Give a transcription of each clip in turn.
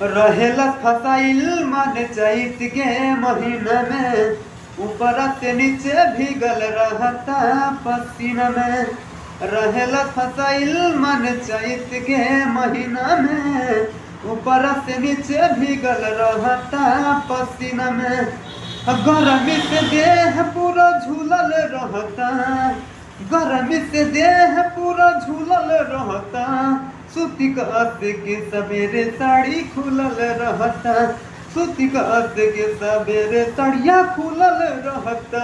रहेला फसाइल मन चैत के महीना में, ऊपर से नीचे भीगल रहता पसीना में। रहेला फसाइल मन चैत के महीना में, ऊपर से नीचे भीगल रहता पसीना में। गर्मी से देह पूरा झूलल रहता, गर्मी से देह पूरा झूलल रहता। सूती कस के सवेरे साड़ी खुलल रहता, सूती कस के सवेरे साड़िया खुलल रहता।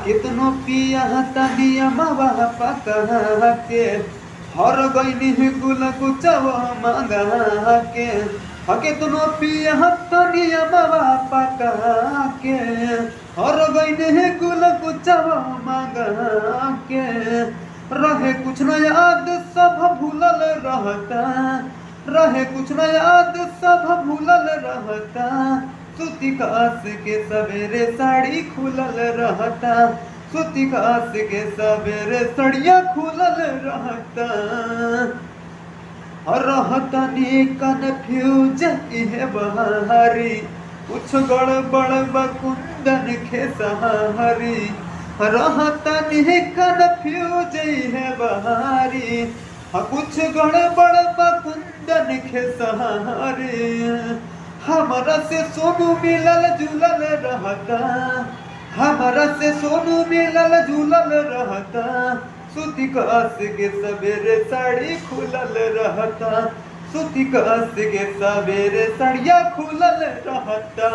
कितनो पिया तनिया मावा पका के, हर गईनी गुल कुचवा मंगा के। कितनो पिया तनिया मावा पका के, हर गईनी गुल कुचवा मंगा के। रहे कुछ न याद सब भूलल रहता, रहे कुछ न याद सब भूलल रहता। सूती कस के सवेरे साड़ी खुलल रहता, सूती कस के सवेरे साड़िया खुलल रहता। रहता नी कन्फ्यूज इहे बहारी, कुछ गड़बड़ बकुंदन खेसारी। रहता नी कन्फ्यूज इहे बहारी, कुछ गड़बड़ बकुंदन खेसारी। हमरा से सोनू मिलल जुलल रहता, हमरा से सोनू मिलल जुलल रहता। सूती कस के सवेरे साड़ी खुलल रहता, सूती कस के सवेरे साड़िया खुलल रहता।